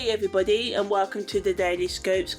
Hey everybody, and welcome to the Daily Scopes for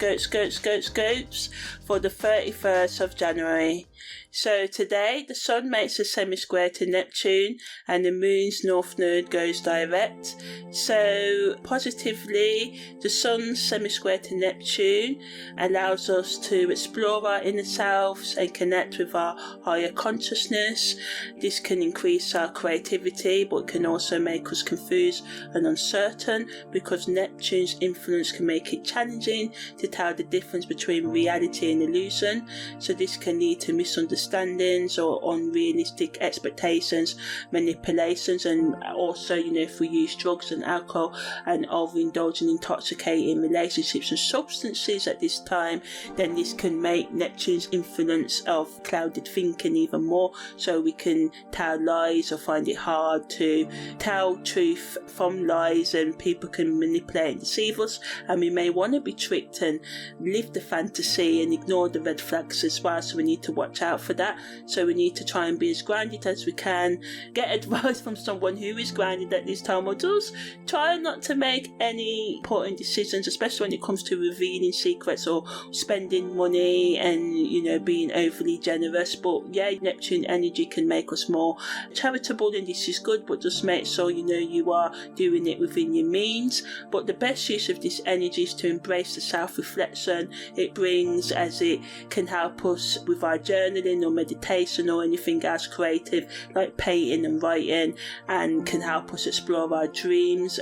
the 31st of January. So today the Sun makes a semi-square to Neptune and the Moon's North Node goes direct. So positively, the Sun's semi-square to Neptune allows us to explore our inner selves and connect with our higher consciousness. This can increase our creativity, but can also make us confused and uncertain, because Neptune's influence can make it challenging to tell the difference between reality and illusion. So this can lead to misunderstandings or unrealistic expectations, manipulations, and also, if we use drugs and alcohol and overindulge in intoxicating relationships and substances at this time, then this can make Neptune's influence of clouded thinking even more, so we can tell lies or find it hard to tell truth from lies, and people can manipulate and deceive us, and we may want to be tricked and live the fantasy and ignore the red flags as well. So we need to watch out for that. So we need to try and be as grounded as we can, get advice from someone who is grounded at this time, or just try not to make any important decisions, especially when it comes to revealing secrets or spending money and being overly generous. But yeah, Neptune energy can make us more charitable, and this is good, but just make sure you are doing it within your means. But the best use of this energy is to embrace the self-reflection it brings, as it can help us with our journaling or meditation or anything else creative like painting and writing, and can help us explore our dreams,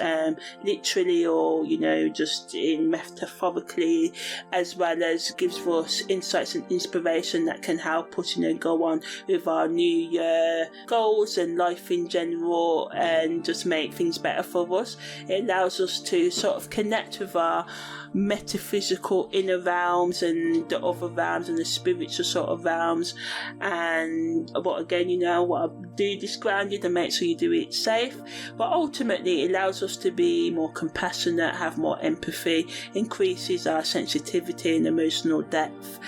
literally or just in metaphorically, as well as gives us insights and inspiration that can help us go on with our new year goals and life in general, and just make things better for us. It allows us to sort of connect with our metaphysical inner realms and the other realms and the spiritual sort of realms. And but again, what I do this grounded and make sure you do it safe. But ultimately it allows us to be more compassionate, have more empathy, increases our sensitivity and emotional depth,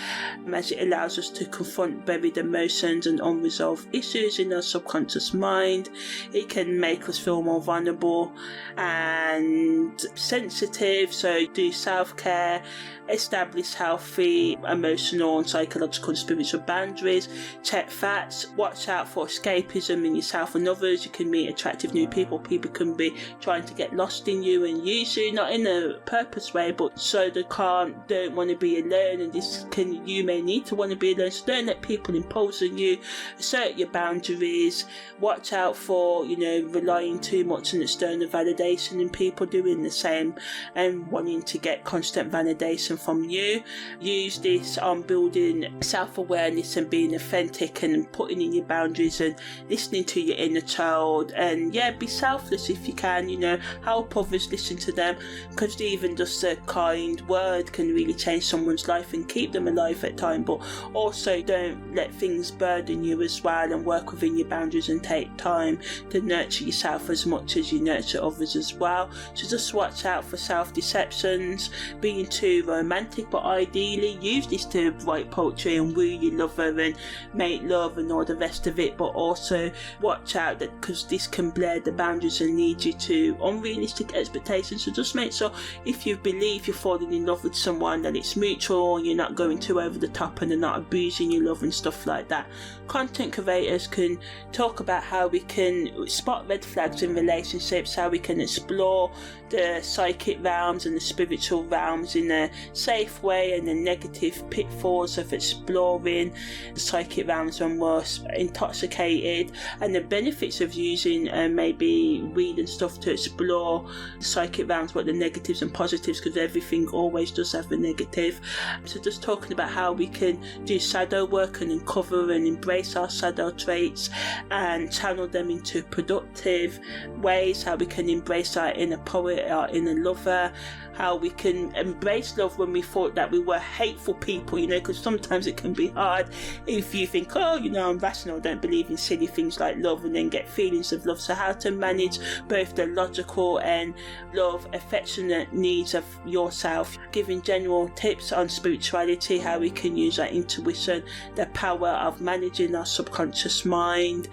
as it allows us to confront buried emotions and unresolved issues in our subconscious mind. It can make us feel more vulnerable and sensitive, so do self-care, establish healthy emotional and psychological and spiritual boundaries, check facts, watch out for escapism in yourself and others. You can meet attractive new people. People can be trying to get lost in you and use you, not in a purpose way, but so they don't want to be alone, and you may need to want to be alone. So don't let people impose on you. Assert your boundaries. Watch out for relying too much on external validation and people doing the same and wanting to get constant validation from you. Use this on building self-awareness and being authentic and putting in your boundaries and listening to your inner child, and be selfless if you can. Help others, listen to them, because even just a kind word can really change someone's life and keep them alive at time. But also don't let things burden you as well, and work within your boundaries and take time to nurture yourself as much as you nurture others as well. So just watch out for self-deceptions, being too romantic, but ideally use this to write poetry and woo your lover and make love and all the rest of it. But also watch out that, because this can blur the boundaries and lead you to unrealistic expectations. So just make sure if you believe you're falling in love with someone, that it's mutual and you're not going too over the top and they're not abusing your love and stuff like that. Content creators can talk about how we can spot red flags in relationships, how we can explore the psychic realms and the spiritual realms in a safe way, and the negative pitfalls of exploring the psychic realms when we're intoxicated, and the benefits of using maybe weed and stuff to explore the psychic realms, but the negatives and positives, because everything always does have a negative. So just talking about how we can do shadow work and uncover and embrace our shadow traits and channel them into productive ways, how we can embrace our inner poet, our inner lover, how we can embrace love when we thought that we were hateful people, because sometimes it can be hard if you think, oh, you know, I'm rational, don't believe in silly things like love, and then get feelings of love. So how to manage both the logical and love, affectionate needs of yourself, giving general tips on spirituality, how we can use our intuition, the power of managing our subconscious mind,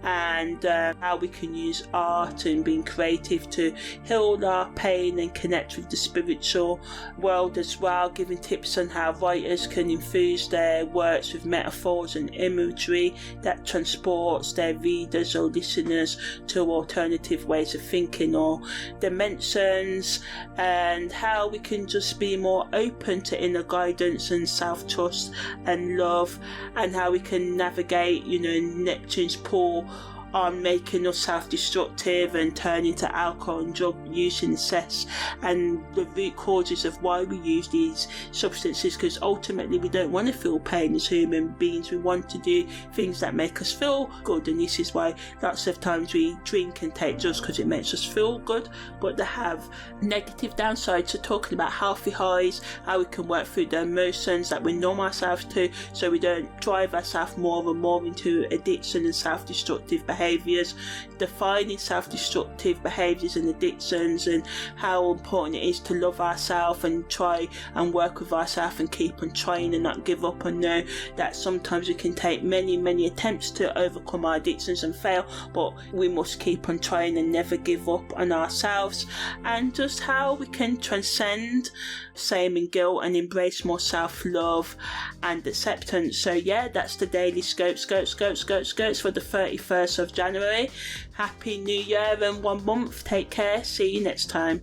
and how we can use art and being creative to heal our pain and connect with the spiritual world as well, giving tips on how writers can infuse their works with metaphors and imagery that transports their readers or listeners to alternative ways of thinking or dimensions, and how we can just be more open to inner guidance and self-trust and love, and how we can navigate, you know, Neptune's pull on making us self-destructive and turning to alcohol and drug use and excess, and the root causes of why we use these substances, because ultimately we don't want to feel pain as human beings. We want to do things that make us feel good, and this is why lots of times we drink and take drugs, because it makes us feel good, but they have negative downsides. So talking about healthy highs, how we can work through the emotions that we numb ourselves to, so we don't drive ourselves more and more into addiction and self-destructive behaviours, defining self-destructive behaviours and addictions, and how important it is to love ourselves and try and work with ourselves and keep on trying and not give up, and know that sometimes we can take many attempts to overcome our addictions and fail, but we must keep on trying and never give up on ourselves, and just how we can transcend shame and guilt and embrace more self-love and acceptance. So yeah, that's the daily scopes for the 31st of January. Happy New Year and 1 month. Take care. See you next time.